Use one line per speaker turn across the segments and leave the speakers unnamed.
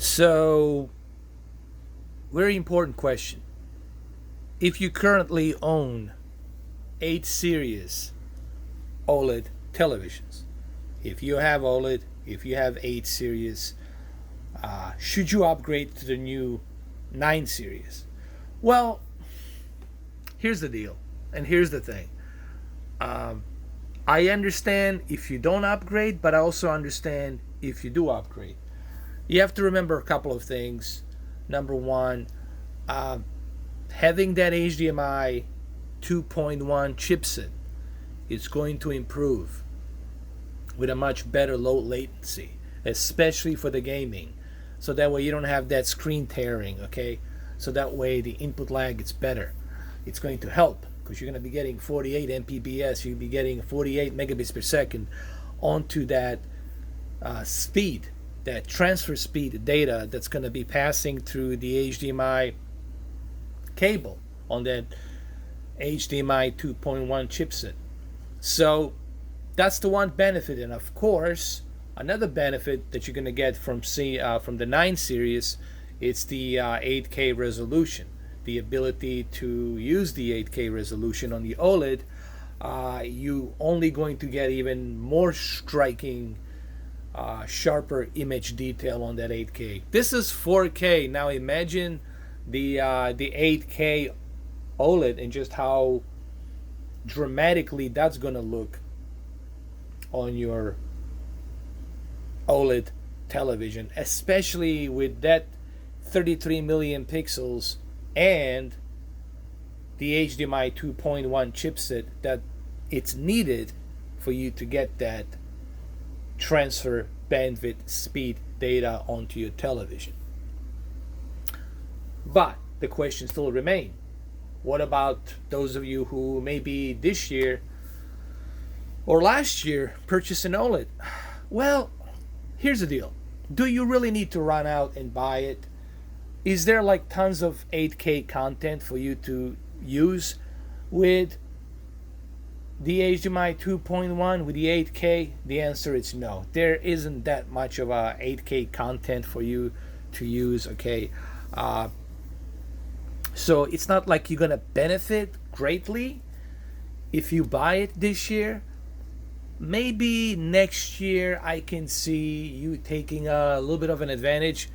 So, very important question. If you currently own 8 series OLED televisions, if you have OLED, if you have 8 series, should you upgrade to the new 9 series? Well, here's the deal, and here's the thing. Um, I understand if you don't upgrade, but I also understand if you do upgrade. You have to remember a couple of things. Number one, uh, having that HDMI 2.1 chipset is going to improve with a much better low latency, especially for the gaming. So that way you don't have that screen tearing, okay? So that way the input lag gets better. It's going to help because you're going to be getting 48 Mbps, you'll be getting 48 megabits per second onto that speed, that transfer speed data that's going to be passing through the HDMI cable on that HDMI 2.1 chipset. So that's the one benefit, and of course, another benefit that you're going to get from the 9 series, it's the 8K resolution, the ability to use the 8K resolution on the OLED. You only going to get even more striking, sharper image detail on that 8K. This is 4K. Now imagine the 8K OLED and just how dramatically that's gonna look on your OLED television, especially with that 33 million pixels and the HDMI 2.1 chipset that it's needed for you to get that transfer bandwidth speed data onto your television. But the question still remains. What about those of you who maybe this year or last year purchased an OLED? Well, here's the deal. Do you really need to run out and buy it? Is there like tons of 8K content for you to use with the HDMI 2.1 with the 8K? The answer is no. There isn't that much of a 8K content for you to use, okay? So it's not like you're gonna benefit greatly if you buy it this year. Maybe next year I can see you taking a little bit of an advantage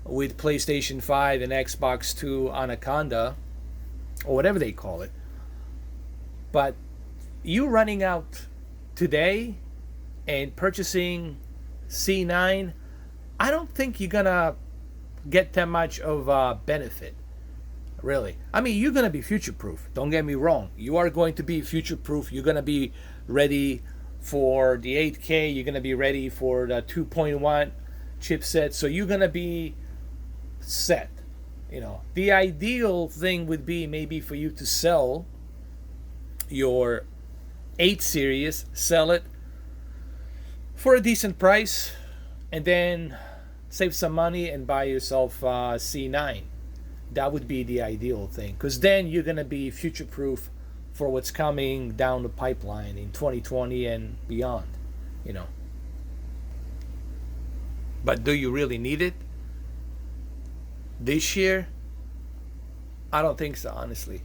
with PlayStation 5 and Xbox 2 Anaconda, or whatever they call it. But you running out today and purchasing C9, I don't think you're gonna get that much of a benefit. Really. I mean, you're going to be future proof. Don't get me wrong. You are going to be future proof. You're going to be ready for the 8K. You're going to be ready for the 2.1 chipset. So you're going to be set. You know, the ideal thing would be maybe for you to sell your 8 series, sell it for a decent price, and then save some money and buy yourself C9. That would be the ideal thing, because then you're going to be future proof for what's coming down the pipeline in 2020 and beyond, you know. But do you really need it this year? I don't think so, honestly.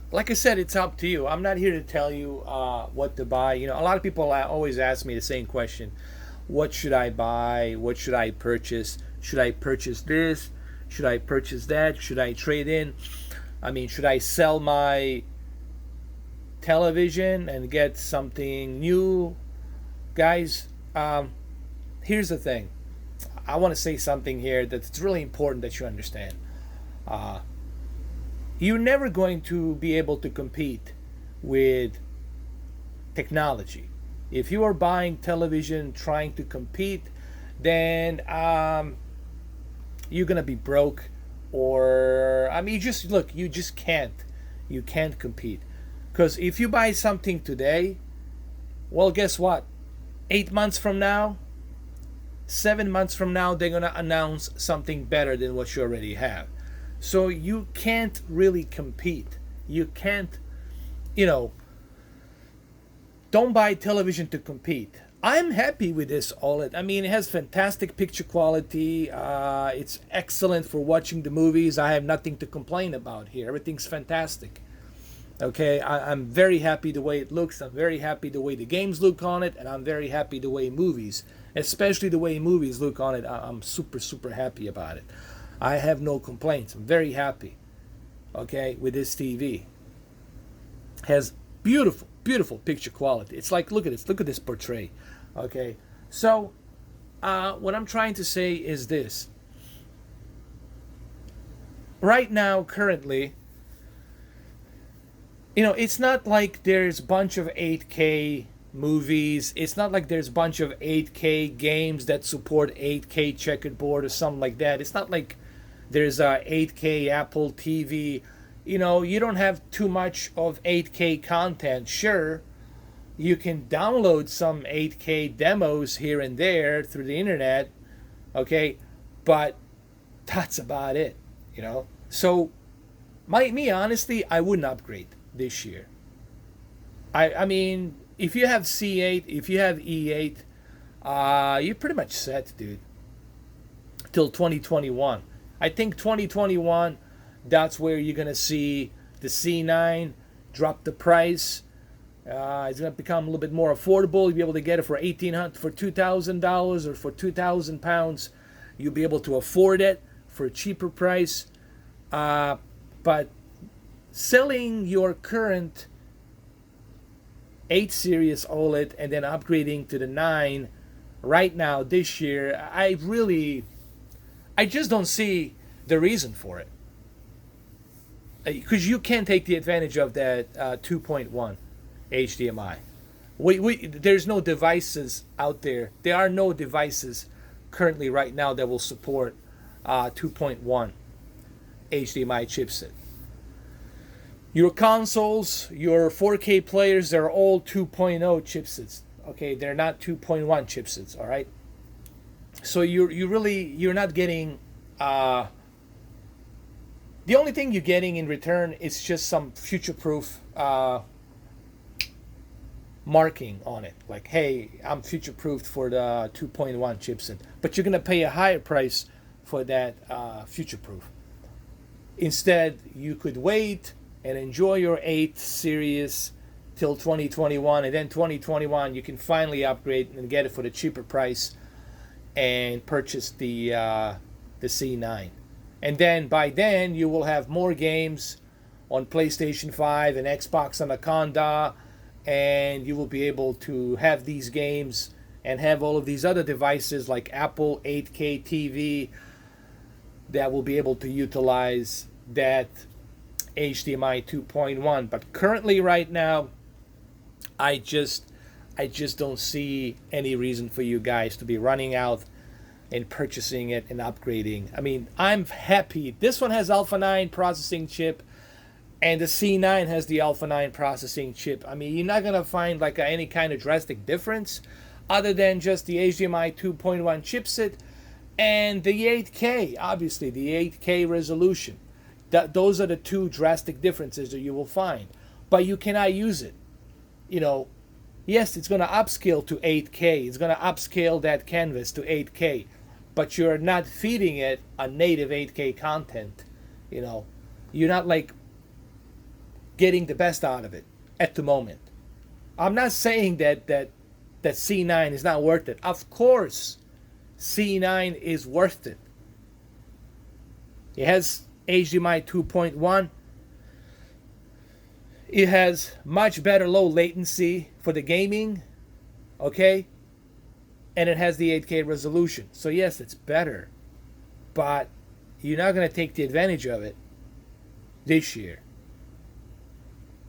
Like I said, it's up to you. I'm not here to tell you what to buy. You know, a lot of people always ask me the same question: what should I buy? What should I purchase? Should I purchase this? Should I purchase that? Should I trade in? I mean, should I sell my television and get something new? Guys, here's the thing. I want to say something here that's really important that you understand. You're never going to be able to compete with technology. If you are buying television trying to compete, then you're gonna be broke, or I mean, you just can't compete, because if you buy something today, well, guess what? 8 months from now, 7 months from now, they're gonna announce something better than what you already have. So you can't really compete. You can't, you know, don't buy television to compete. I'm happy with this OLED. I mean, it has fantastic picture quality. It's excellent for watching the movies. I have nothing to complain about here. Everything's fantastic. Okay, I'm very happy the way it looks. I'm very happy the way the games look on it, and I'm very happy the way movies, especially the way movies look on it. I'm super, super happy about it. I have no complaints. I'm very happy. Okay, with this TV. Has beautiful, beautiful picture quality. It's like, look at this. Look at this portrait. Okay, so what I'm trying to say is this. Right now, currently, it's not like there's a bunch of 8K movies. It's not like there's a bunch of 8K games that support 8K checkerboard or something like that. It's not like there's a 8K Apple TV. You don't have too much of 8K content. Sure, you can download some 8K demos here and there through the internet, okay? But that's about it. So, me honestly, I wouldn't upgrade this year. I mean, if you have C8, if you have E8, you're pretty much set, dude. Till 2021. I think 2021, that's where you're gonna see the C9 drop the price. It's gonna become a little bit more affordable. You'll be able to get it for $2,000 or for £2,000. You'll be able to afford it for a cheaper price. But selling your current 8 series OLED and then upgrading to the 9 right now this year, I just don't see the reason for it. Because you can't take the advantage of that 2.1 HDMI. There's no devices out there. There are no devices currently right now that will support 2.1 HDMI chipset. Your consoles, your 4K players, they're all 2.0 chipsets. Okay, they're not 2.1 chipsets. All right. So you're not getting. The only thing you're getting in return is just some future-proof marking on it, like, hey, I'm future-proofed for the 2.1 chipset. But you're gonna pay a higher price for that future-proof. Instead, you could wait and enjoy your 8 series till 2021, and then 2021 you can finally upgrade and get it for the cheaper price and purchase the C9. And then by then you will have more games on PlayStation 5 and Xbox Anaconda, and you will be able to have these games and have all of these other devices like Apple 8K TV that will be able to utilize that HDMI 2.1. But currently right now, I just don't see any reason for you guys to be running out and purchasing it and upgrading. I mean, I'm happy. This one has Alpha 9 processing chip, and the C9 has the Alpha 9 processing chip. I mean, you're not going to find like any kind of drastic difference other than just the HDMI 2.1 chipset and the 8K, obviously, the 8K resolution. Those are the two drastic differences that you will find. But you cannot use it. Yes, it's going to upscale to 8K. It's going to upscale that canvas to 8K. But you're not feeding it a native 8K content. You're not like getting the best out of it at the moment. I'm not saying that C9 is not worth it. Of course, C9 is worth it. It has HDMI 2.1. It has much better low latency for the gaming, okay? And it has the 8K resolution. So yes, it's better. But you're not going to take the advantage of it this year.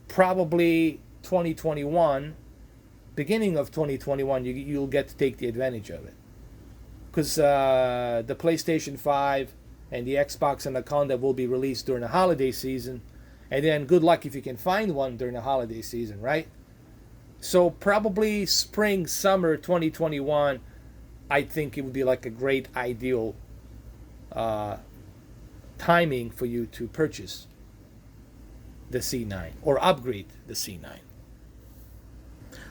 Probably 2021, beginning of 2021, you'll get to take the advantage of it. Because the PlayStation 5 and the Xbox Anaconda will be released during the holiday season. And then good luck if you can find one during the holiday season, right? So probably spring, summer 2021, I think it would be like a great ideal timing for you to purchase the C9 or upgrade the C9.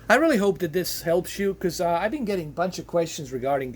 I really hope that this helps you, because I've been getting a bunch of questions regarding the